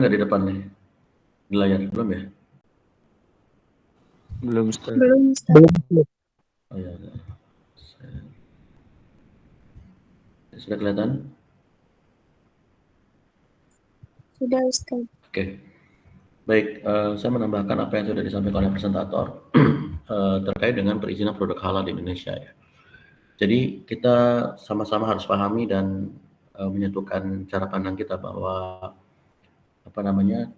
Nggak di depan nih, di layar belum ya? Belum, Ustaz. Belum, Ustaz. Oh ya, sudah kelihatan? Sudah, Ustaz. Oke, baik. Saya menambahkan apa yang sudah disampaikan oleh presentator terkait dengan perizinan produk halal di Indonesia ya. Jadi kita sama-sama harus pahami dan menyatukan cara pandang kita bahwa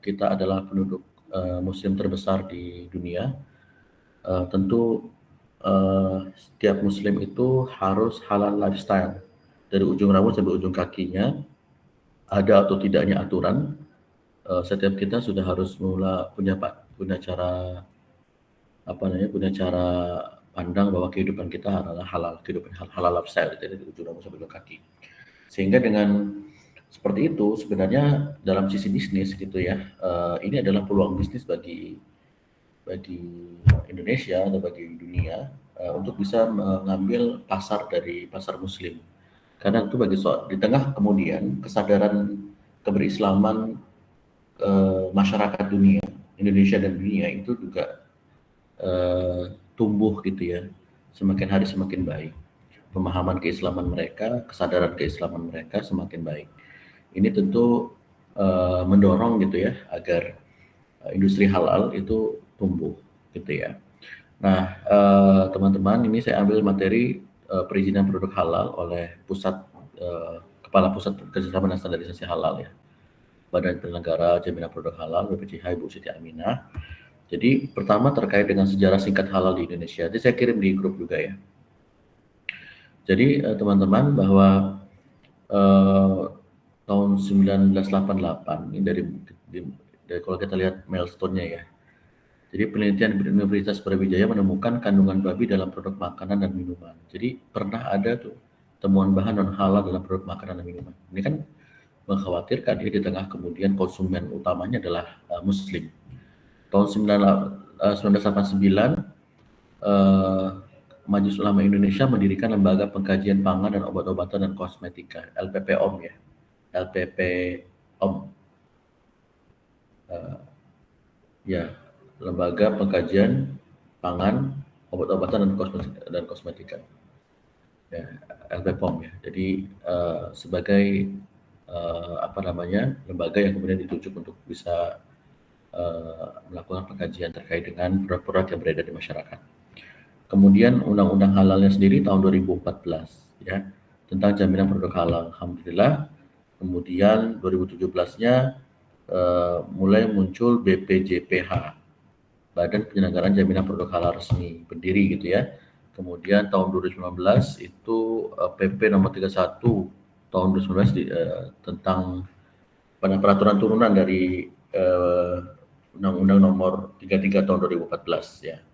kita adalah penduduk Muslim terbesar di dunia. Tentu setiap Muslim itu harus halal lifestyle dari ujung rambut sampai ujung kakinya. Ada atau tidaknya aturan, setiap kita sudah harus punya cara pandang bahwa kehidupan kita adalah halal, kehidupan halal lifestyle dari ujung rambut sampai ujung kaki. Sehingga dengan seperti itu sebenarnya dalam sisi bisnis gitu ya, ini adalah peluang bisnis bagi Indonesia atau bagi dunia untuk bisa mengambil pasar dari pasar Muslim. Karena itu di tengah kemudian kesadaran keberislaman masyarakat dunia, Indonesia dan dunia itu juga tumbuh gitu ya, semakin hari semakin baik. Pemahaman keislaman mereka, kesadaran keislaman mereka semakin baik. Ini tentu mendorong gitu ya agar industri halal itu tumbuh gitu ya. Nah, teman-teman, ini saya ambil materi perizinan produk halal oleh Kepala Pusat Kerjasama dan Standarisasi Halal ya, Badan Penyelenggara Jaminan Produk Halal BPJH, Ibu Siti Aminah. Jadi pertama terkait dengan sejarah singkat halal di Indonesia. Jadi saya kirim di grup juga ya. Jadi teman-teman bahwa tahun 1988 ini dari kalau kita lihat milestone-nya ya. Jadi penelitian Universitas Brawijaya menemukan kandungan babi dalam produk makanan dan minuman. Jadi pernah ada tuh temuan bahan non halal dalam produk makanan dan minuman. Ini kan mengkhawatirkan ya di tengah kemudian konsumen utamanya adalah Muslim. Tahun 1989 Majelis Ulama Indonesia mendirikan Lembaga Pengkajian Pangan dan Obat-obatan dan Kosmetika (LPPOM) ya, LPPOM. Ya, Lembaga Pengkajian Pangan, Obat-obatan dan Kosmetika, ya, LPPOM ya. Jadi sebagai lembaga yang kemudian ditunjuk untuk bisa melakukan pengkajian terkait dengan produk-produk yang beredar di masyarakat. Kemudian undang-undang halalnya sendiri tahun 2014 ya, tentang jaminan produk halal. Alhamdulillah. Kemudian 2017-nya mulai muncul BPJPH, Badan Penyelenggaraan Jaminan Produk Halal Resmi, berdiri gitu ya. Kemudian tahun 2019 itu PP nomor 31 tahun 2019 tentang peraturan turunan dari Undang-Undang nomor 33 tahun 2014 ya.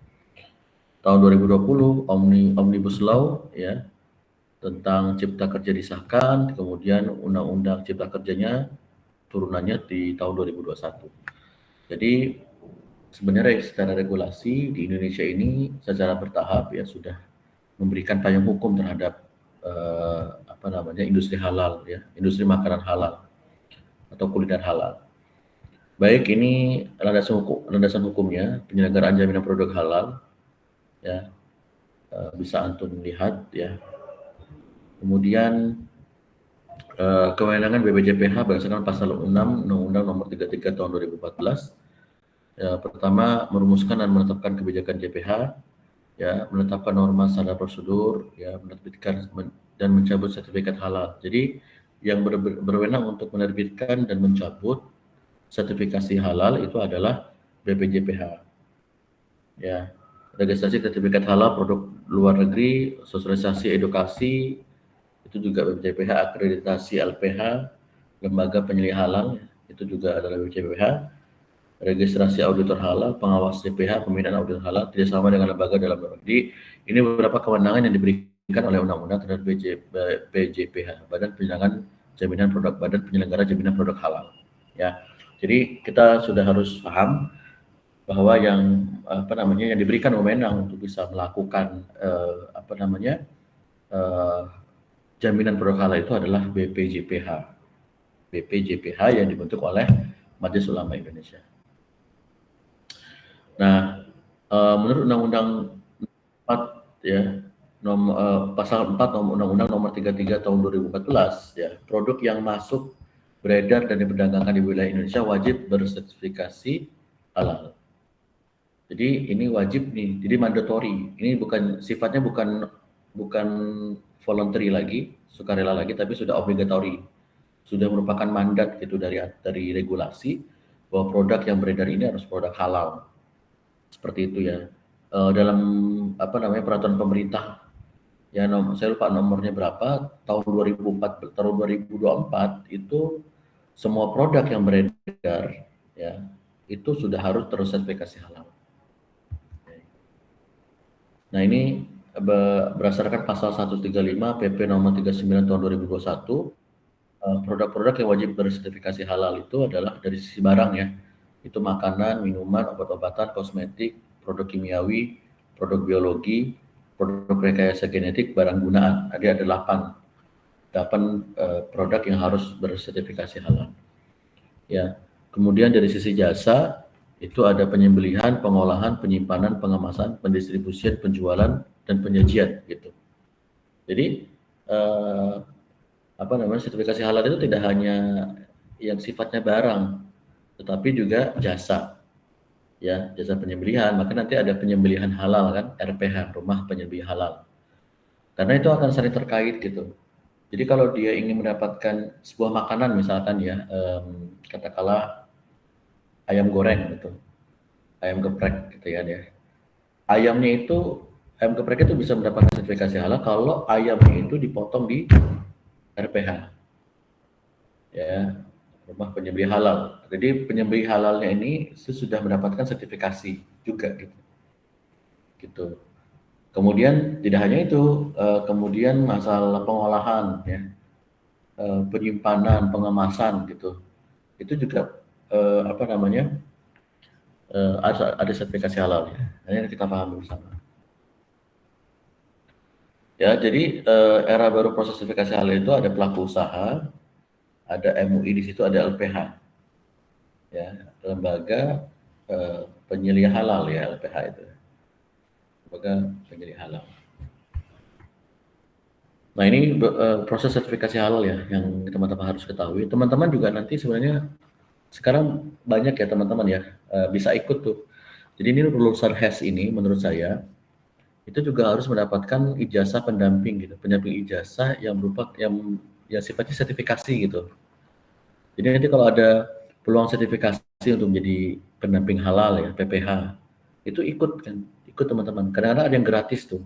Tahun 2020 Omnibus Law ya, tentang Cipta Kerja disahkan, kemudian Undang-Undang Cipta Kerjanya turunannya di tahun 2021. Jadi sebenarnya secara regulasi di Indonesia ini secara bertahap ya sudah memberikan payung hukum terhadap industri halal ya, industri makanan halal atau kuliner halal. Baik, ini landasan hukumnya penyelenggaraan jaminan produk halal ya, bisa antum lihat ya. Kemudian kewenangan BPJPH berdasarkan pasal 6 Undang-Undang nomor 33 tahun 2014. Ya, pertama merumuskan dan menetapkan kebijakan JPH, ya, menetapkan norma standar prosedur, ya, menerbitkan dan mencabut sertifikat halal. Jadi yang berwenang untuk menerbitkan dan mencabut sertifikasi halal itu adalah BPJPH. Ya, registrasi sertifikat halal produk luar negeri, sosialisasi edukasi, itu juga BPJPH, akreditasi LPH, lembaga penilai halal, itu juga adalah BPJPH. Registrasi auditor halal, pengawas CPH, pembinaan auditor halal, kerjasama dengan lembaga dalam negeri. Ini beberapa kewenangan yang diberikan oleh undang-undang terhadap BPJPH, Badan Penyelenggara Jaminan Produk Halal. Ya, jadi kita sudah harus paham bahwa yang diberikan wewenang untuk bisa melakukan jaminan produk halal itu adalah BPJPH yang dibentuk oleh Majelis Ulama Indonesia. Nah, menurut Undang-Undang 4 ya, pasal 4 Undang-Undang nomor 33 tahun 2014 ya, produk yang masuk beredar dan diperdagangkan di wilayah Indonesia wajib bersertifikasi halal. Jadi ini wajib nih, jadi mandatory. Ini bukan sifatnya bukan voluntary lagi, sukarela lagi, tapi sudah obligatory. Sudah merupakan mandat gitu dari regulasi bahwa produk yang beredar ini harus produk halal. Seperti itu ya. Dalam peraturan pemerintah ya, saya lupa nomornya berapa, tahun 2024 itu semua produk yang beredar ya itu sudah harus tersertifikasi halal. Nah, ini berdasarkan pasal 135 PP nomor 39 tahun 2021, produk-produk yang wajib bersertifikasi halal itu adalah dari sisi barang ya, itu makanan, minuman, obat-obatan, kosmetik, produk kimiawi, produk biologi, produk rekayasa genetik, barang gunaan. Ada 8 produk yang harus bersertifikasi halal. Ya. Kemudian dari sisi jasa itu ada penyembelihan, pengolahan, penyimpanan, pengemasan, pendistribusian, penjualan, dan penyajian gitu. Jadi sertifikasi halal itu tidak hanya yang sifatnya barang, tetapi juga jasa. Ya, jasa penyembelihan, maka nanti ada penyembelihan halal kan, RPH, rumah penyembelih halal. Karena itu akan saling terkait gitu. Jadi kalau dia ingin mendapatkan sebuah makanan misalkan ya, katakanlah ayam goreng gitu, ayam geprek gitu ya dia. Ayam geprek itu bisa mendapatkan sertifikasi halal kalau ayamnya itu dipotong di RPH. Ya, rumah penyembelih halal. Jadi penyembelih halalnya ini sudah mendapatkan sertifikasi juga gitu. Gitu. Kemudian tidak hanya itu, kemudian masalah pengolahan ya, penyimpanan, pengemasan gitu. Itu juga ada sertifikasi halal ya. Ini kita pahami bersama. Ya, jadi era baru proses sertifikasi halal itu ada pelaku usaha, ada MUI di situ, ada LPH. Ya, lembaga penyeliah halal ya, LPH itu. Lembaga penyeliah halal. Nah, ini proses sertifikasi halal ya yang teman-teman harus ketahui. Teman-teman juga nanti sebenarnya sekarang banyak ya teman-teman ya bisa ikut tuh. Jadi ini lulusan HES ini menurut saya itu juga harus mendapatkan ijazah pendamping gitu, pendamping ijazah yang berupa yang sifatnya sertifikasi gitu. Jadi nanti kalau ada peluang sertifikasi untuk menjadi pendamping halal ya, PPH, itu ikut teman-teman. Kadang-kadang ada yang gratis tuh,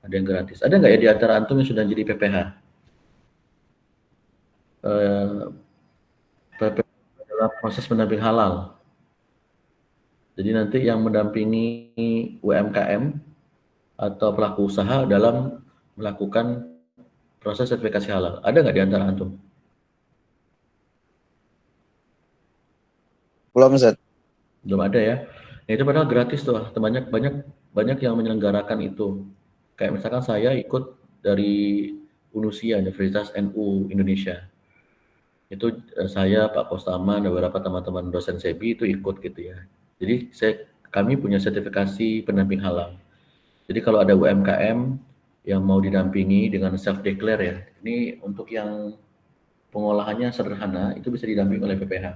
ada yang gratis. Ada nggak ya di antara antum yang sudah jadi PPH? PPH adalah proses pendamping halal. Jadi nanti yang mendampingi UMKM atau pelaku usaha dalam melakukan proses sertifikasi halal. Ada nggak di antara antum? Belum, Ustaz. Belum ada ya. Nah, itu padahal gratis tuh. Banyak yang menyelenggarakan itu. Kayak misalkan saya ikut dari UNUSIA, Universitas NU Indonesia. Itu saya, Pak Kostama, dan beberapa teman-teman dosen SEBI itu ikut gitu ya. Jadi kami punya sertifikasi pendamping halal. Jadi kalau ada UMKM yang mau didampingi dengan self declare ya, ini untuk yang pengolahannya sederhana itu bisa didampingi oleh PPH.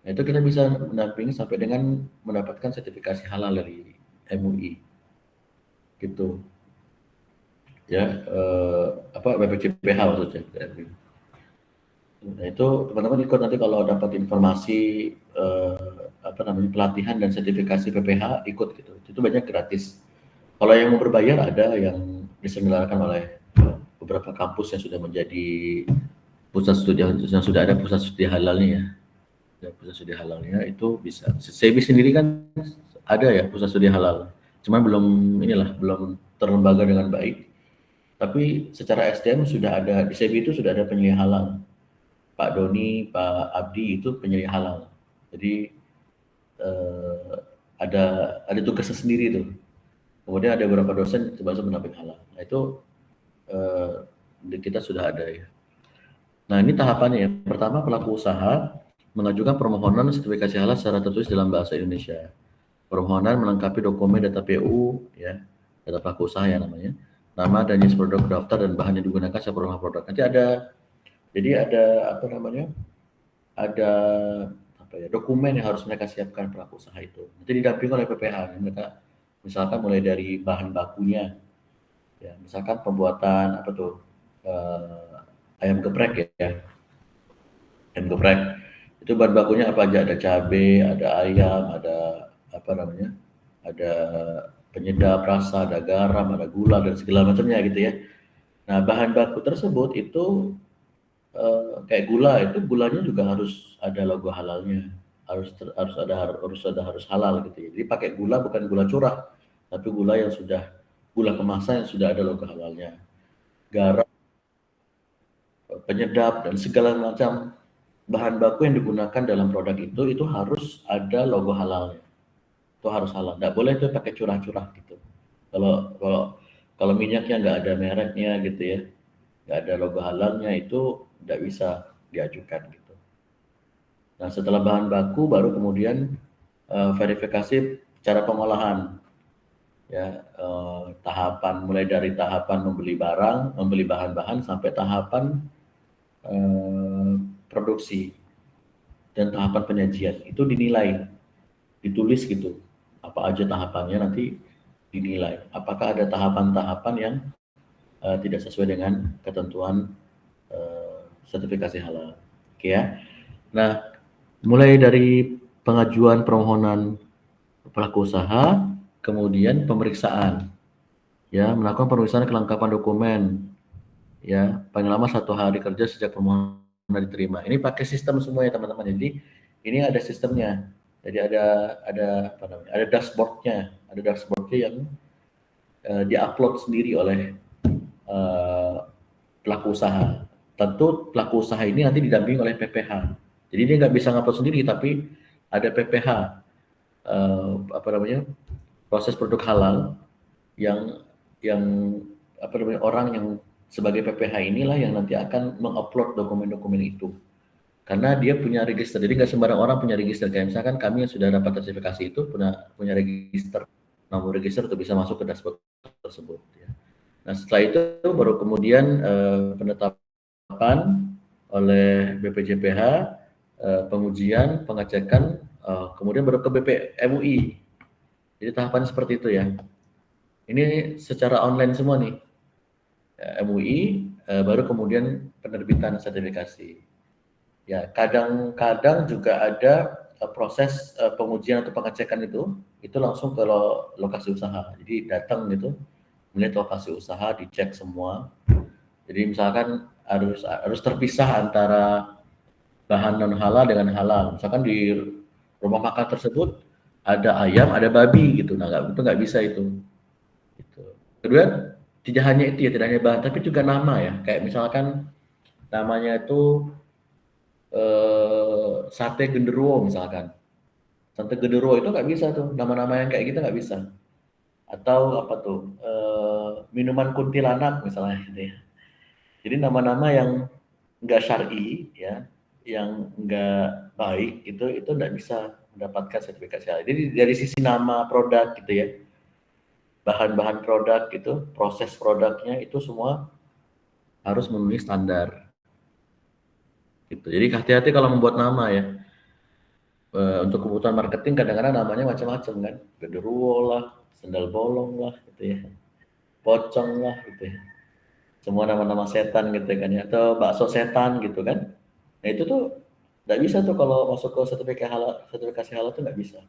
Nah, itu kita bisa mendampingi sampai dengan mendapatkan sertifikasi halal dari MUI, gitu. Ya, BPCPH maksudnya. Nah, itu teman-teman ikut nanti kalau dapat informasi pelatihan dan sertifikasi PPH ikut gitu. Itu banyak gratis. Kalau yang mau berbayar ada yang diselenggarakan oleh beberapa kampus yang sudah menjadi pusat studi, yang sudah ada pusat studi halalnya ya. Pusat studi halalnya itu bisa. SEBI sendiri kan ada ya pusat studi halal. Cuma belum terlembaga dengan baik. Tapi secara SDM sudah ada, di SEBI itu sudah ada penyeliah halal. Pak Doni, Pak Abdi itu penyeliah halal. Jadi ada tugasnya sendiri tuh. Kemudian ada beberapa dosen coba pendamping halal. Nah, itu kita sudah ada ya. Nah, ini tahapannya ya. Pertama pelaku usaha mengajukan permohonan sertifikasi halal secara tertulis dalam bahasa Indonesia. Permohonan melengkapi dokumen data PU, ya, data pelaku usaha ya namanya, nama dan jenis produk daftar dan bahan yang digunakan saat permohonan produk. Nanti ada, jadi ada apa namanya, ada apa ya, dokumen yang harus mereka siapkan pelaku usaha itu. Nanti didampingi oleh PPH. Mereka misalkan mulai dari bahan bakunya, ya, misalkan pembuatan apa tuh, ayam geprek ya, ayam geprek. Itu bahan bakunya apa aja? Ada cabai, ada ayam, ada apa namanya? Ada penyedap rasa, ada garam, ada gula dan segala macamnya gitu ya. Nah, bahan baku tersebut itu kayak gula itu gulanya juga harus ada logo halalnya. Harus halal gitu ya. Jadi pakai gula bukan gula curah, tapi gula yang sudah gula kemasan yang sudah ada logo halalnya. Garam, penyedap dan segala macam bahan baku yang digunakan dalam produk itu harus ada logo halalnya. Itu harus halal. Nggak boleh itu pakai curah-curah gitu. Kalau kalau kalau minyaknya nggak ada mereknya gitu ya, nggak ada logo halalnya itu nggak bisa diajukan gitu. Nah setelah bahan baku baru kemudian verifikasi cara pengolahan, ya, tahapan mulai dari tahapan membeli barang, membeli bahan-bahan sampai tahapan produksi dan tahapan penyajian itu dinilai, ditulis gitu apa aja tahapannya, nanti dinilai apakah ada tahapan-tahapan yang tidak sesuai dengan ketentuan sertifikasi halal. Oke ya. Nah, mulai dari pengajuan permohonan pelaku usaha, kemudian pemeriksaan, ya, melakukan pemeriksaan kelengkapan dokumen, ya, paling lama 1 hari kerja sejak permohonan diterima. Ini pakai sistem semua ya teman-teman. Jadi ini ada sistemnya. Jadi ada apa namanya? Ada dashboardnya yang diupload sendiri oleh pelaku usaha. Tentu pelaku usaha ini nanti didampingi oleh PPH. Jadi dia nggak bisa ngupload sendiri, tapi ada PPH, apa namanya, proses produk halal yang apa namanya, orang yang sebagai PPH inilah yang nanti akan mengupload dokumen-dokumen itu. Karena dia punya register, jadi nggak sembarang orang punya register. Kayak misalkan kami yang sudah dapat sertifikasi itu punya register, nomor register untuk bisa masuk ke dashboard tersebut. Ya. Nah setelah itu baru kemudian penetapan oleh BPJPH, pengujian, pengecekan, kemudian baru ke BP MUI. Jadi tahapannya seperti itu ya. Ini secara online semua nih. MUI, baru kemudian penerbitan sertifikasi. Ya, kadang-kadang juga ada proses pengujian atau pengecekan itu langsung ke lokasi usaha. Jadi datang gitu, melihat lokasi usaha, dicek semua. Jadi misalkan harus terpisah antara bahan non halal dengan halal. Misalkan di rumah makan tersebut ada ayam, ada babi gitu. Nah, nggak bisa itu. Gitu. Kedua, tidak hanya itu ya, tidak hanya bahan, tapi juga nama ya. Kayak misalkan namanya itu sate genderuwo misalkan. Sate genderuwo itu nggak bisa tuh, nama-nama yang kayak gitu nggak bisa. Atau apa tuh, minuman kuntilanak misalnya gitu ya. Jadi nama-nama yang nggak syar'i ya, yang nggak baik itu nggak bisa mendapatkan sertifikasi halal. Jadi dari sisi nama produk gitu ya, bahan-bahan produk itu, proses produknya itu semua harus memenuhi standar. Gitu. Jadi hati-hati kalau membuat nama ya. Untuk kebutuhan marketing kadang-kadang namanya macam-macam kan, genderuwo lah, sendal bolong lah, gitu ya, pocong lah, gitu ya. Semua nama-nama setan gitu kan ya, atau bakso setan gitu kan. Nah itu tuh nggak bisa tuh kalau masuk ke sertifikasi halal tuh nggak bisa.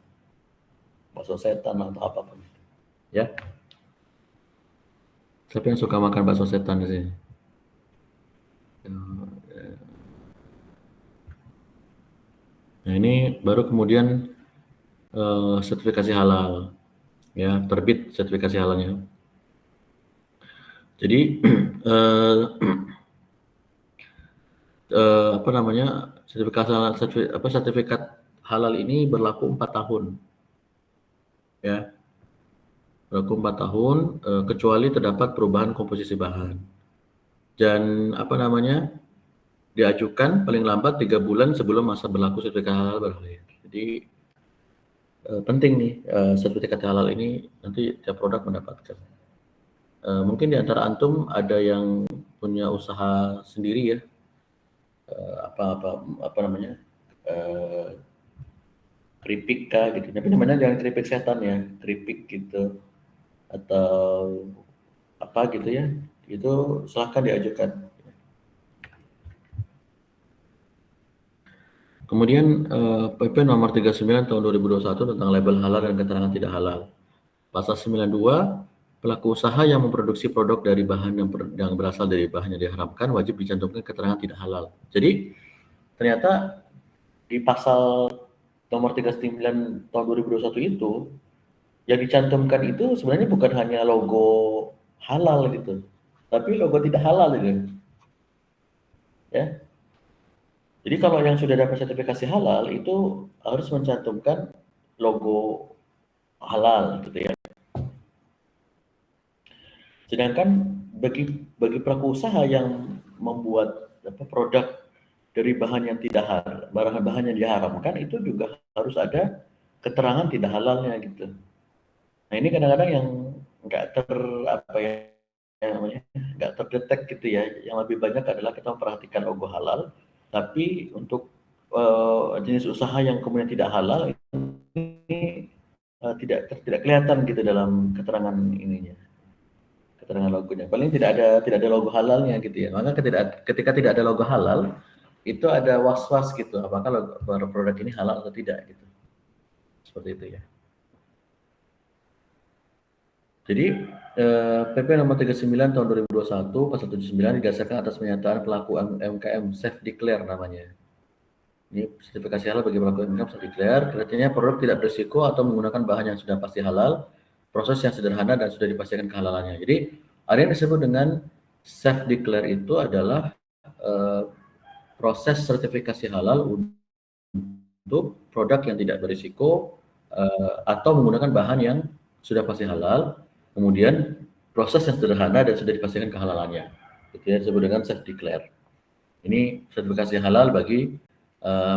Bakso setan atau apapun. Ya, siapa yang suka makan bakso setan di sini? Nah ini baru kemudian sertifikasi halal, ya, terbit sertifikasi halalnya. Jadi apa namanya, sertifikat halal ini berlaku 4 tahun, ya, berlaku 4 tahun, kecuali terdapat perubahan komposisi bahan. Dan apa namanya, diajukan paling lambat 3 bulan sebelum masa berlaku sertifikat halal berakhir. Jadi penting nih sertifikat halal ini nanti tiap produk mendapatkan. Mungkin di antara antum ada yang punya usaha sendiri ya, apa namanya, keripik kah gitu. Tapi namanya jangan keripik setan ya, keripik gitu atau apa gitu ya. Itu silahkan diajukan. Kemudian PP nomor 39 tahun 2021 tentang label halal dan keterangan tidak halal. Pasal 92, pelaku usaha yang memproduksi produk dari bahan yang berasal dari bahan yang diharamkan wajib dicantumkan keterangan tidak halal. Jadi ternyata di pasal nomor 39 tahun 2021 itu yang dicantumkan itu sebenarnya bukan hanya logo halal gitu, tapi logo tidak halal gitu. Ya. Jadi kalau yang sudah dapat sertifikasi halal itu harus mencantumkan logo halal gitu ya. Sedangkan bagi pelaku usaha yang membuat produk dari bahan yang tidak halal, bahan-bahan yang diharamkan itu juga harus ada keterangan tidak halalnya gitu. Nah ini kadang-kadang yang nggak apa ya namanya nggak terdetek gitu ya. Yang lebih banyak adalah kita memperhatikan logo halal, tapi untuk jenis usaha yang kemudian tidak halal ini tidak kelihatan gitu dalam keterangan ininya, keterangan logonya. Paling tidak ada logo halalnya gitu ya. Maka ketika tidak ada logo halal itu ada was-was gitu, apakah produk ini halal atau tidak gitu. Seperti itu ya. Jadi PP nomor 39 tahun 2021 pasal 79 didasarkan atas pernyataan pelaku UMKM self declare namanya. Ini sertifikasi halal bagi pelaku UMKM self declare, artinya produk tidak berisiko atau menggunakan bahan yang sudah pasti halal, proses yang sederhana dan sudah dipastikan kehalalannya. Jadi ada yang disebut dengan self declare itu adalah proses sertifikasi halal untuk produk yang tidak berisiko atau menggunakan bahan yang sudah pasti halal, kemudian proses yang sederhana dan sudah dipastikan kehalalannya. Itu yang disebut dengan self declare. Ini sertifikasi halal bagi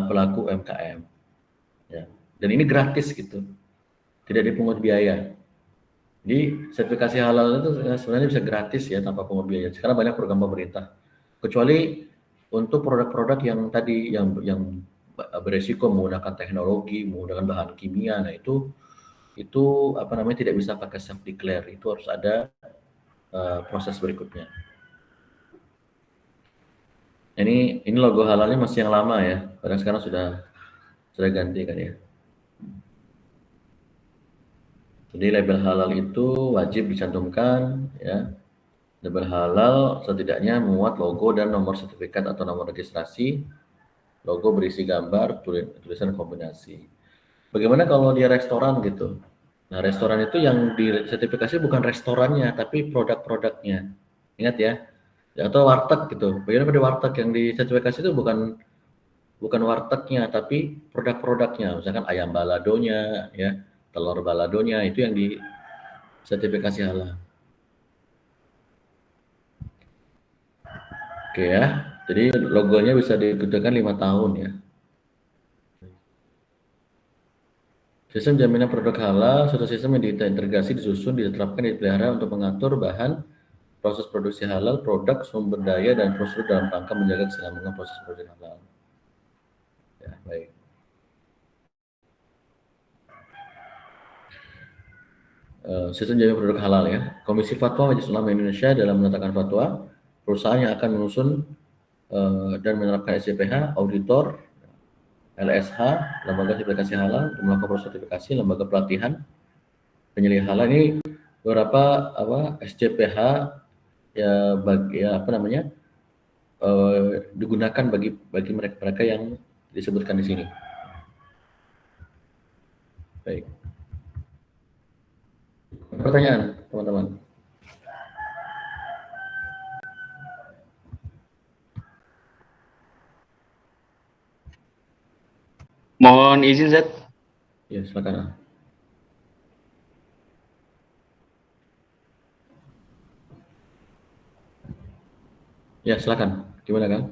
pelaku UMKM. Ya. Dan ini gratis gitu, tidak dipungut biaya. Jadi sertifikasi halal itu sebenarnya bisa gratis ya tanpa pungut biaya. Sekarang banyak program pemerintah. Kecuali untuk produk-produk yang tadi yang beresiko menggunakan teknologi, menggunakan bahan kimia, nah itu apa namanya tidak bisa pakai self declare, itu harus ada proses berikutnya. Ini logo halalnya masih yang lama ya, padahal sekarang sudah ganti kan ya. Jadi label halal itu wajib dicantumkan ya. Label halal setidaknya memuat logo dan nomor sertifikat atau nomor registrasi. Logo berisi gambar, tulisan kombinasi. Bagaimana kalau dia restoran gitu? Nah, restoran itu yang disertifikasi bukan restorannya, tapi produk-produknya. Ingat ya. Atau warteg gitu. Bagaimana pada warteg yang disertifikasi itu bukan wartegnya, tapi produk-produknya. Misalkan ayam baladonya, ya, telur baladonya itu yang disertifikasi halal. Oke ya. Jadi logonya bisa digunakan 5 tahun ya. Sistem jaminan produk halal, suatu sistem yang diintegrasi, disusun, diterapkan, dipelihara untuk mengatur bahan, proses produksi halal, produk, sumber daya, dan prosedur dalam rangka menjaga keseimbangan proses produksi halal. Ya, baik. Sistem jaminan produk halal ya. Komisi Fatwa Majelis Ulama Indonesia dalam menetapkan fatwa, perusahaan yang akan menyusun dan menerapkan SJPH, auditor, LSH, lembaga sertifikasi halal, melakukan proses sertifikasi, lembaga pelatihan, penyelidik halal ini beberapa SJPH ya apa namanya digunakan bagi mereka yang disebutkan di sini. Baik. Pertanyaan teman-teman. Mohon izin, Zat. Ya, silakan. Ya, silakan. Gimana, Kang?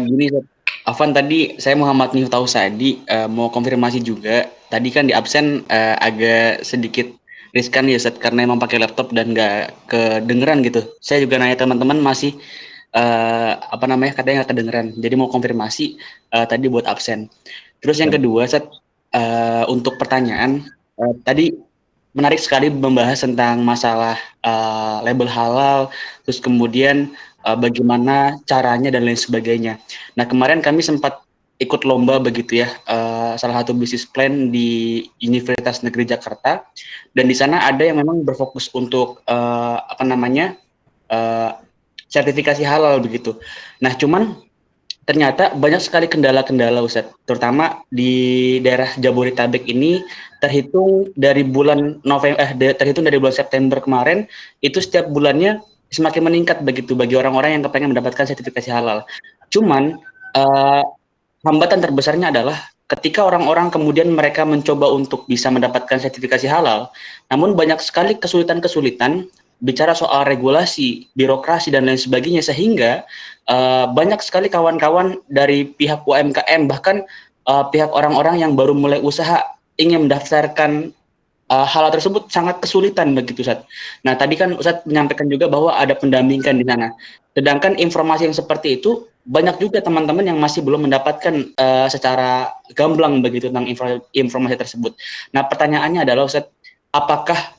Gini, Afan, tadi saya Muhammad Miftahul Sadi, mau konfirmasi juga. Tadi kan di absen agak sedikit riskan ya, Ustaz, karena emang pakai laptop dan nggak kedengeran gitu. Saya juga nanya teman-teman masih apa namanya, katanya nggak kedengeran. Jadi mau konfirmasi tadi buat absen. Terus yang Ya. kedua, Ustaz, untuk pertanyaan tadi menarik sekali membahas tentang masalah label halal, terus kemudian bagaimana caranya dan lain sebagainya. Nah, kemarin kami sempat ikut lomba begitu ya, salah satu bisnis plan di Universitas Negeri Jakarta, dan di sana ada yang memang berfokus untuk apa namanya sertifikasi halal begitu. Nah, cuman ternyata banyak sekali kendala-kendala, Ustadz, terutama di daerah Jabodetabek ini. Terhitung dari bulan September kemarin, itu setiap bulannya semakin meningkat begitu bagi orang-orang yang kepengen mendapatkan sertifikasi halal. Cuman uh, hambatan terbesarnya adalah ketika orang-orang kemudian mereka mencoba untuk bisa mendapatkan sertifikasi halal, namun banyak sekali kesulitan-kesulitan bicara soal regulasi, birokrasi dan lain sebagainya, sehingga banyak sekali kawan-kawan dari pihak UMKM, bahkan pihak orang-orang yang baru mulai usaha ingin mendaftarkan hal tersebut sangat kesulitan begitu, Ustaz. Nah, tadi kan Ustaz menyampaikan juga bahwa ada pendampingan di sana. Sedangkan informasi yang seperti itu banyak juga teman-teman yang masih belum mendapatkan secara gamblang begitu tentang informasi tersebut. Nah, pertanyaannya adalah, Ustaz, apakah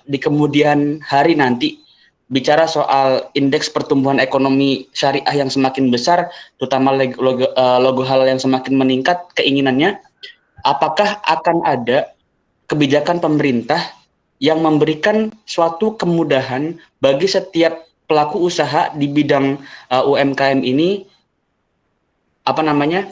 di kemudian hari nanti bicara soal indeks pertumbuhan ekonomi syariah yang semakin besar, terutama logo halal yang semakin meningkat keinginannya, apakah akan ada kebijakan pemerintah yang memberikan suatu kemudahan bagi setiap pelaku usaha di bidang UMKM ini, apa namanya,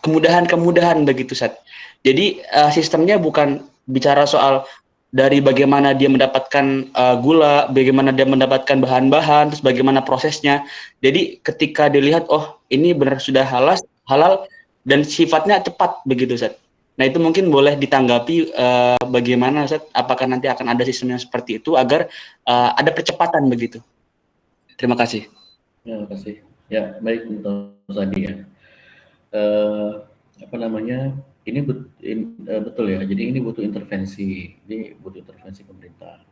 kemudahan-kemudahan begitu, Sat. Jadi sistemnya bukan bicara soal dari bagaimana dia mendapatkan gula, bagaimana dia mendapatkan bahan-bahan, terus bagaimana prosesnya. Jadi ketika dilihat, oh ini benar sudah halal dan sifatnya cepat begitu, Sat. Nah, itu mungkin boleh ditanggapi bagaimana, Ustaz, apakah nanti akan ada sistem yang seperti itu agar ada percepatan begitu. Terima kasih. Ya, terima kasih. Ya, baik untuk tadi ya. Eh, apa namanya? Ini betul ya. Jadi ini butuh intervensi. Ini butuh intervensi pemerintah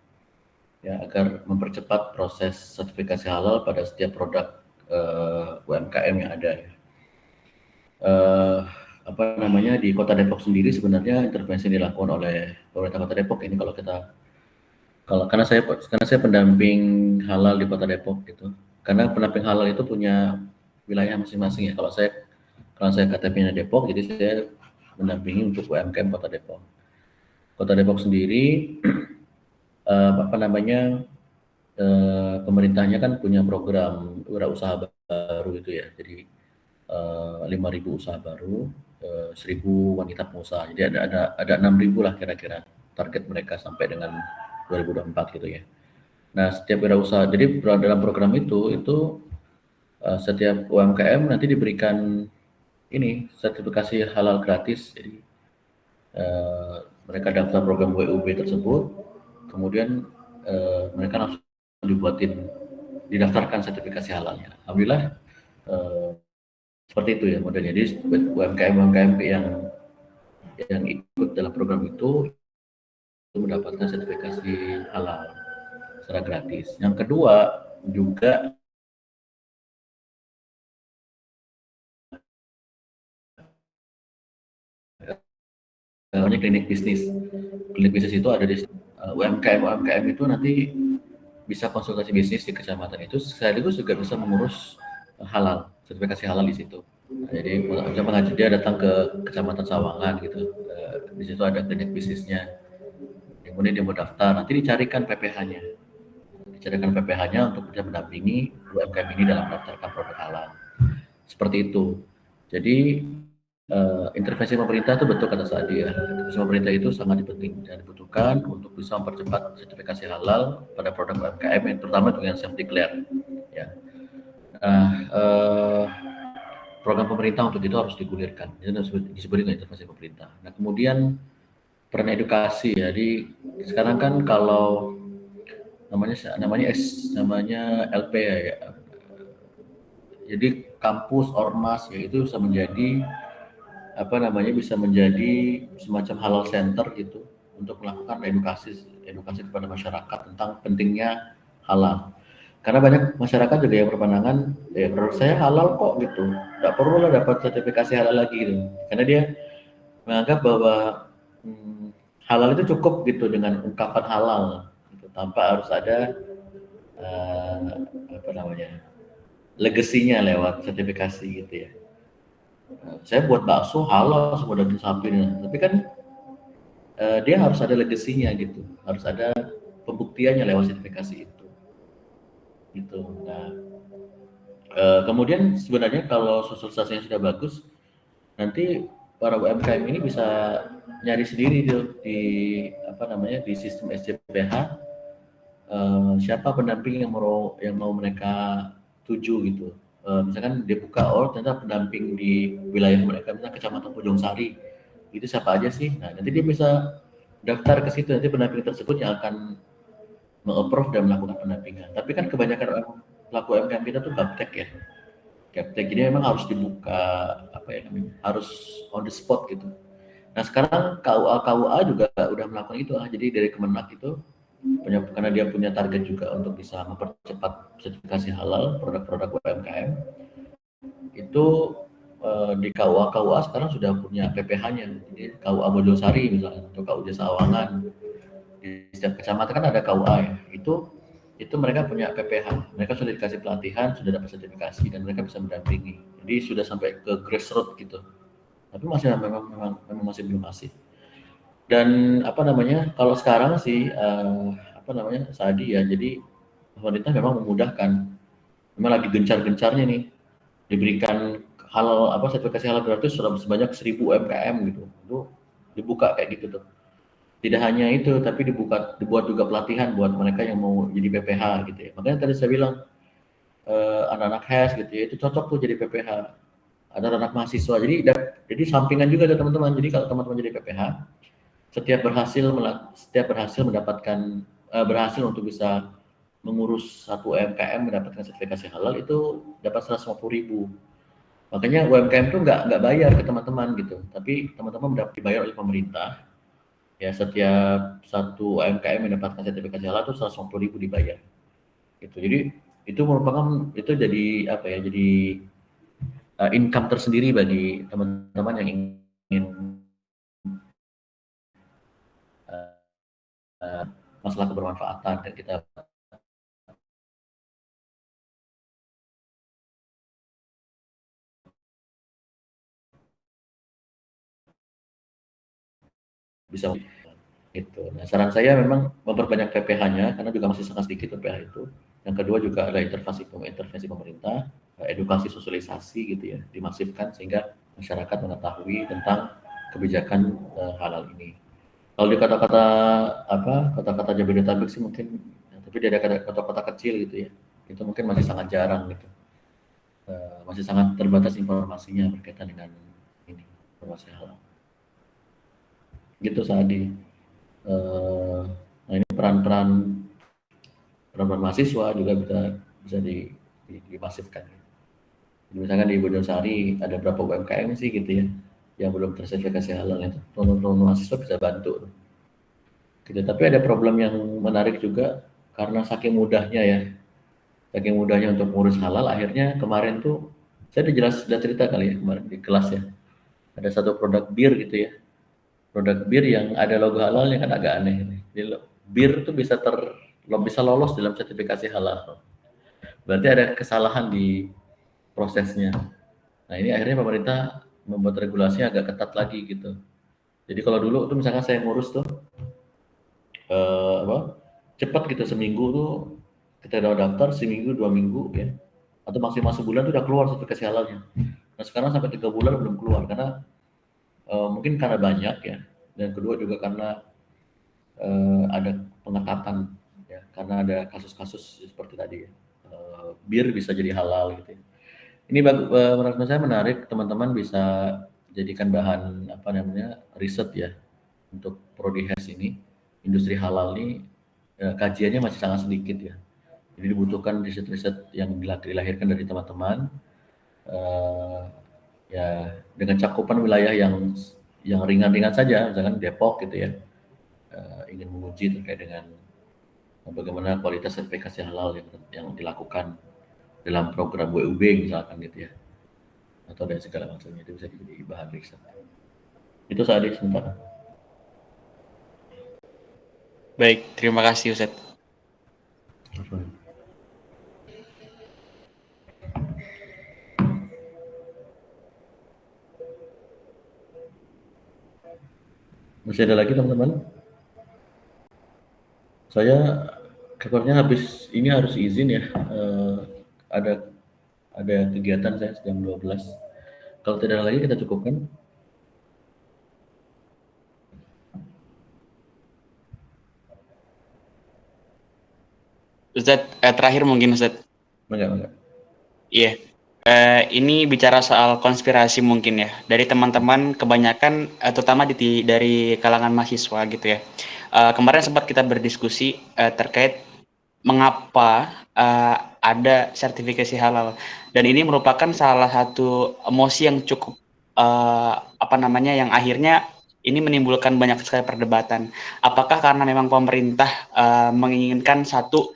ya agar mempercepat proses sertifikasi halal pada setiap produk UMKM yang ada ya. Apa namanya, di Kota Depok sendiri sebenarnya intervensi yang dilakukan oleh pemerintah Kota Depok ini karena saya pendamping halal di Kota Depok gitu. Karena pendamping halal itu punya wilayah masing-masing ya. Kalau saya KTP-nya Depok, jadi saya mendampingi untuk UMKM Kota Depok. Kota Depok sendiri apa namanya, pemerintahnya kan punya program wirausaha baru itu ya. Jadi 5.000 usaha baru, 1.000 wanita pengusaha. Jadi ada 6.000 lah kira-kira target mereka sampai dengan 2024 gitu ya. Nah, setiap wirausaha, jadi dalam program itu setiap UMKM nanti diberikan ini sertifikasi halal gratis. Jadi mereka daftar program WUB tersebut, kemudian mereka langsung didaftarkan sertifikasi halalnya. Alhamdulillah seperti itu ya modelnya. Jadi UMKM yang ikut dalam program itu mendapatkan sertifikasi halal secara gratis. Yang kedua juga namanya klinik bisnis. Klinik bisnis itu ada di UMKM itu nanti bisa konsultasi bisnis di kecamatan itu, sekaligus juga bisa mengurus halal, sertifikasi halal di situ. Nah, jadi misalnya dia datang ke kecamatan Sawangan gitu, di situ ada klinik bisnisnya, kemudian dia mau daftar, nanti dicarikan PPH-nya untuk bisa mendampingi UMKM ini dalam mendaftarkan produk halal. Seperti itu. Jadi intervensi pemerintah itu betul kata Sadi ya. Intervensi pemerintah itu sangat penting dan dibutuhkan untuk bisa mempercepat sertifikasi halal pada produk UMKM, yang terutama untuk yang self declare. Ya. Nah, program pemerintah untuk itu harus digulirkan. Itu disebut dengan intervensi pemerintah. Nah, kemudian peran edukasi. Jadi sekarang kan kalau namanya LP ya, Jadi kampus, ormas ya itu bisa menjadi bisa menjadi semacam halal center gitu untuk melakukan edukasi kepada masyarakat tentang pentingnya halal. Karena banyak masyarakat juga yang berpandangan, ya menurut saya halal kok gitu, nggak perlu lah dapat sertifikasi halal lagi gitu. Karena dia menganggap bahwa halal itu cukup gitu dengan ungkapan halal, gitu, tanpa harus ada legasinya lewat sertifikasi gitu ya. Saya buat bakso halal semua daging sapi, tapi kan dia harus ada legasinya gitu, harus ada pembuktiannya lewat sertifikasi itu. Gitu. Nah, kemudian sebenarnya kalau sosialisasinya sudah bagus, nanti para UMKM ini bisa nyari sendiri di sistem SJPH siapa pendamping yang mau mereka tuju gitu. Misalkan dia buka ternyata pendamping di wilayah mereka, misalnya Kecamatan Bojong Sari, itu siapa aja sih? Nah, nanti dia bisa daftar ke situ, nanti pendamping tersebut yang akan meng-approve dan melakukan pendampingan. Tapi kan kebanyakan pelaku UMKM kita tuh gaptek ya. Gaptek, jadi memang harus dibuka harus on the spot gitu. Nah, sekarang KUA juga udah melakukan itu jadi dari Kemenak itu karena dia punya target juga untuk bisa mempercepat sertifikasi halal produk-produk UMKM itu di KUA sekarang sudah punya PPH-nya. Jadi KUA Bojosari misalnya atau KUA Jasa Awangan, di setiap kecamatan kan ada KUA ya, itu mereka punya PPH, mereka sudah dikasih pelatihan, sudah dapat sertifikasi dan mereka bisa mendampingi. Jadi sudah sampai ke grassroots gitu. Tapi memang masih belum masif. Dan kalau sekarang sih Sadi ya, jadi pemerintah memang memudahkan, memang lagi gencar-gencarnya nih diberikan sertifikasi halal gratis sudah sebanyak 1.000 UMKM gitu. Itu dibuka kayak gitu tuh. Tidak hanya itu, tapi dibuat juga pelatihan buat mereka yang mau jadi PPH gitu ya. Makanya tadi saya bilang anak-anak HES gitu ya, itu cocok tuh jadi PPH. Ada anak mahasiswa. Jadi sampingan juga ada teman-teman. Jadi kalau teman-teman jadi PPH, setiap berhasil mendapatkan berhasil untuk bisa mengurus satu UMKM mendapatkan sertifikasi halal itu dapat 150.000. Makanya UMKM itu nggak bayar ke teman-teman gitu, tapi teman-teman dibayar oleh pemerintah. Ya, setiap satu UMKM mendapatkan sertifikasi halal itu 150.000 dibayar. Gitu. Jadi itu merupakan jadi jadi income tersendiri bagi teman-teman yang ingin masalah kebermanfaatan dan kita bisa itu. Nah, saran saya memang memperbanyak PPH-nya karena juga masih sangat sedikit PPH itu. Yang kedua juga ada intervensi pemerintah, edukasi sosialisasi gitu ya, dimasifkan sehingga masyarakat mengetahui tentang kebijakan halal ini. Kalau di kota-kota Jabodetabek sih mungkin, tapi di ada kota-kota kecil gitu ya, itu mungkin masih sangat jarang gitu, masih sangat terbatas informasinya berkaitan dengan ini informasi halal. Gitu Sadi. Nah ini peran mahasiswa juga bisa dimasifkan. Jadi misalkan di Bojosari ada berapa UMKM sih gitu ya yang belum tersertifikasi halal, itu teman-teman mahasiswa bisa bantu. Gitu. Tapi ada problem yang menarik juga karena saking mudahnya untuk ngurus halal, akhirnya kemarin tuh saya udah cerita kali ya kemarin di kelas ya, ada satu produk bir gitu ya, produk bir yang ada logo halalnya kan agak aneh. Jadi bir tuh bisa lolos dalam sertifikasi halal. Berarti ada kesalahan di prosesnya. Nah ini akhirnya pemerintah membuat regulasinya agak ketat lagi gitu. Jadi kalau dulu tuh misalkan saya ngurus tuh cepat gitu, seminggu tuh kita udah daftar, seminggu 2 minggu ya, atau maksimal sebulan tuh udah keluar sertifikasi halalnya. Nah sekarang sampai 3 bulan belum keluar karena mungkin karena banyak ya, dan kedua juga karena ada pengetatan ya, karena ada kasus-kasus seperti tadi ya, bir bisa jadi halal gitu ya. Ini menurut saya menarik, teman-teman bisa jadikan bahan riset ya untuk prodi HES ini. Industri halal ini kajiannya masih sangat sedikit ya, jadi dibutuhkan riset-riset yang dilahirkan dari teman-teman ya dengan cakupan wilayah yang ringan-ringan saja, misalkan Depok gitu ya, ingin menguji terkait dengan bagaimana kualitas sertifikasi halal yang dilakukan dalam program WUB misalkan gitu ya, atau dari segala macamnya, itu bisa jadi bahan riset. Itu saja sementara. Baik, terima kasih Ustadz. Masih ada lagi teman-teman? Saya kabarnya habis ini harus izin ya. Ada kegiatan saya jam 12. Kalau tidak ada lagi kita cukupkan. Ustadz, terakhir mungkin Ustadz. Enggak. Iya. Ini bicara soal konspirasi mungkin ya. Dari teman-teman kebanyakan terutama dari kalangan mahasiswa gitu ya. Kemarin sempat kita berdiskusi terkait mengapa ada sertifikasi halal, dan ini merupakan salah satu emosi yang cukup yang akhirnya ini menimbulkan banyak sekali perdebatan. Apakah karena memang pemerintah menginginkan satu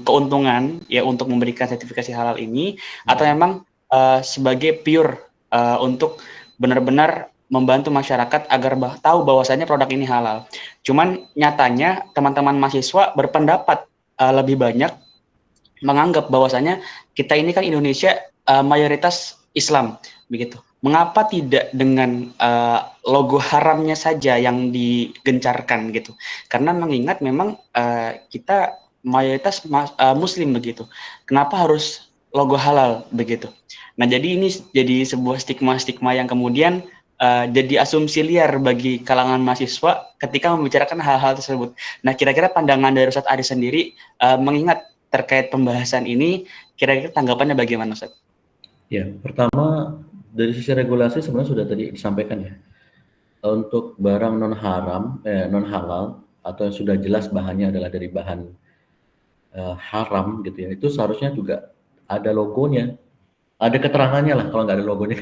keuntungan ya untuk memberikan sertifikasi halal ini, atau memang sebagai pure untuk benar-benar membantu masyarakat agar tahu bahwasanya produk ini halal. Cuman nyatanya teman-teman mahasiswa berpendapat lebih banyak menganggap bahwasanya kita ini kan Indonesia mayoritas Islam begitu. Mengapa tidak dengan logo haramnya saja yang digencarkan gitu? Karena mengingat memang kita mayoritas Muslim begitu. Kenapa harus logo halal begitu? Nah, jadi ini jadi sebuah stigma-stigma yang kemudian jadi asumsi liar bagi kalangan mahasiswa ketika membicarakan hal-hal tersebut. Nah, kira-kira pandangan dari Ustadz Ari sendiri mengingat terkait pembahasan ini, kira-kira tanggapannya bagaimana, Ustadz? Ya, pertama dari sisi regulasi sebenarnya sudah tadi disampaikan ya. Untuk barang non halal atau yang sudah jelas bahannya adalah dari bahan haram gitu ya, itu seharusnya juga ada logonya, ada keterangannya lah. Kalau nggak ada logonya,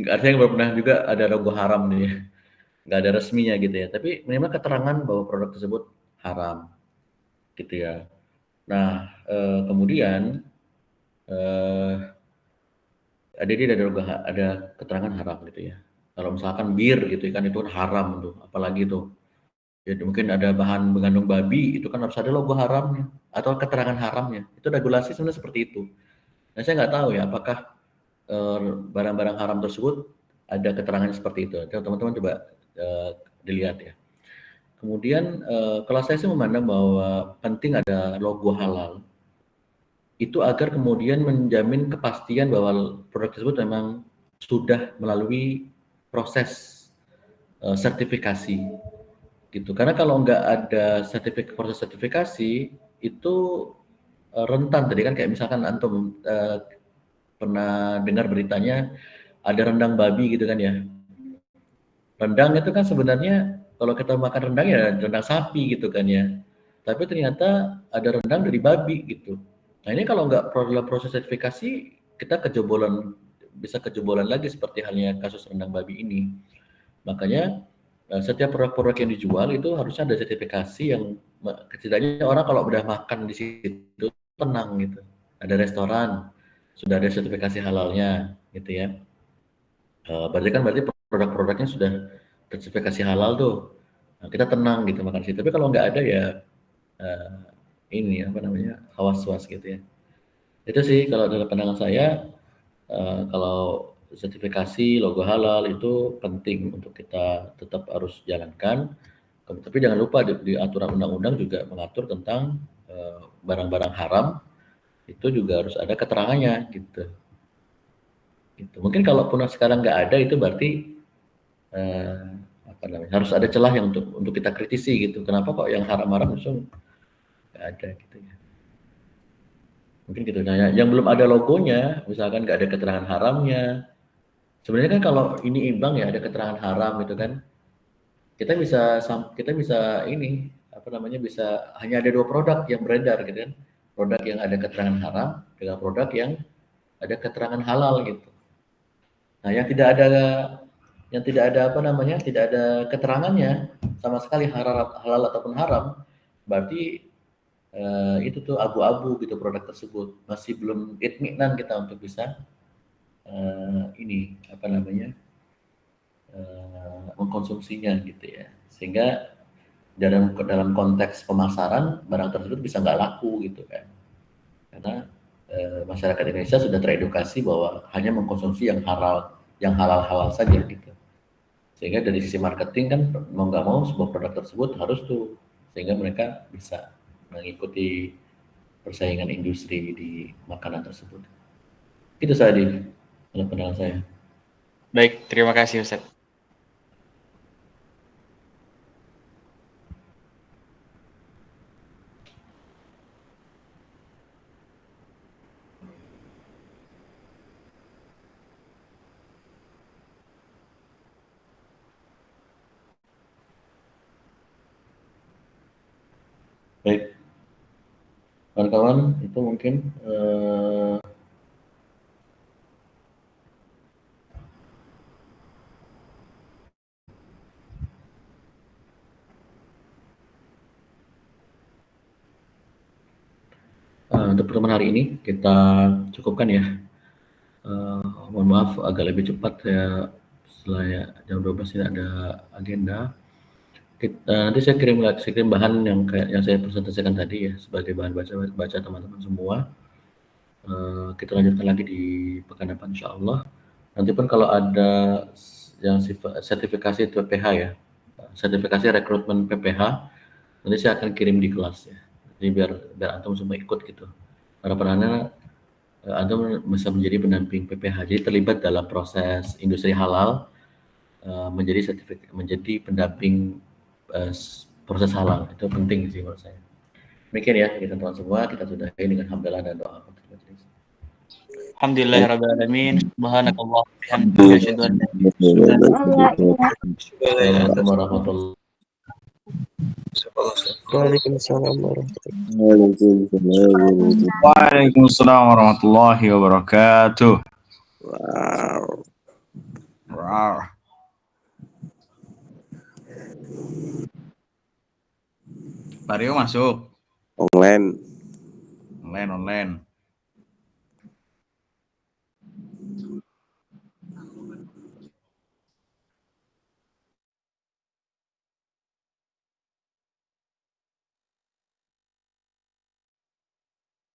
artinya nggak pernah juga ada logo haram nih ya, nggak ada resminya gitu ya. Tapi minimal keterangan bahwa produk tersebut haram gitu ya. Nah, kemudian ada keterangan haram gitu ya. Kalau misalkan bir gitu kan itu kan haram tuh, apalagi tuh. Ya, mungkin ada bahan mengandung babi, itu kan harus ada logo haramnya atau keterangan haramnya. Itu regulasi sebenarnya seperti itu. Nah, saya nggak tahu ya apakah barang-barang haram tersebut ada keterangannya seperti itu. Teman-teman coba dilihat ya. Kemudian kalau saya sih memandang bahwa penting ada logo halal itu agar kemudian menjamin kepastian bahwa produk tersebut memang sudah melalui proses sertifikasi gitu. Karena kalau nggak ada proses sertifikasi itu rentan. Tadi kan kayak misalkan antum pernah dengar beritanya ada rendang babi gitu kan ya. Rendang itu kan sebenarnya kalau kita makan rendang ya rendang sapi gitu kan ya. Tapi ternyata ada rendang dari babi gitu. Nah ini kalau nggak dalam proses sertifikasi kita bisa kejebolan lagi seperti halnya kasus rendang babi ini. Makanya setiap produk-produk yang dijual itu harusnya ada sertifikasi yang setidaknya orang kalau udah makan di situ tenang gitu. Ada restoran sudah ada sertifikasi halalnya gitu ya. Berarti produk-produknya sudah sertifikasi halal tuh. Nah, kita tenang gitu makan di situ. Tapi kalau nggak ada ya ini was-was gitu ya. Itu sih kalau dalam pandangan saya kalau sertifikasi logo halal itu penting untuk kita tetap harus jalankan. Tapi jangan lupa di aturan undang-undang juga mengatur tentang barang-barang haram itu juga harus ada keterangannya gitu. Gitu. Mungkin kalaupun sekarang nggak ada itu berarti harus ada celah yang untuk kita kritisi gitu. Kenapa kok yang haram-haram itu nggak ada gitu ya? Mungkin gitu. Nah, yang belum ada logonya, misalkan nggak ada keterangan haramnya. Sebenarnya kan kalau ini imbang ya ada keterangan haram gitu kan, kita bisa ini bisa hanya ada 2 produk yang beredar gitu kan, produk yang ada keterangan haram dengan produk yang ada keterangan halal gitu. Nah, yang tidak ada apa namanya, tidak ada keterangannya sama sekali halal ataupun haram, berarti itu tuh abu-abu gitu produk tersebut, masih belum itminan kita untuk bisa ini apa namanya mengkonsumsinya gitu ya, sehingga dalam konteks pemasaran barang tersebut bisa nggak laku gitu kan, karena masyarakat Indonesia sudah teredukasi bahwa hanya mengkonsumsi yang halal saja gitu, sehingga dari sisi marketing kan mau nggak mau sebuah produk tersebut harus tuh, sehingga mereka bisa mengikuti persaingan industri di makanan tersebut. Itu tadi pendapat saya. Baik, terima kasih Ustaz. Baik, kawan-kawan, itu mungkin untuk pertemuan hari ini kita cukupkan ya. Mohon maaf agak lebih cepat ya, setelah ya, jam 12 ini ada agenda. Nanti saya kirim bahan yang kayak yang saya presentasikan tadi ya, sebagai bahan baca teman-teman semua. Kita lanjutkan lagi di pekan depan insya Allah. Nanti pun kalau ada yang sertifikasi PPH ya, sertifikasi rekrutmen PPH, nanti saya akan kirim di kelas ya. Jadi biar antum semua ikut gitu. Harapannya antum bisa menjadi pendamping PPH, jadi terlibat dalam proses industri halal, menjadi pendamping proses halal. Itu penting sih menurut saya. Demikian ya, kita teman semua, kita sudahi dengan hamdalah dan doa. Alhamdulillahirrahmanirrahim. Subhanakallah bihamdika asyhadu an la ilaha illa Assalamualaikum warahmatullahi Waalaikumsalam warahmatullahi Waalaikumsalam warahmatullahi wabarakatuh. Wow. Wow. Pak Rio masuk. Online. Online.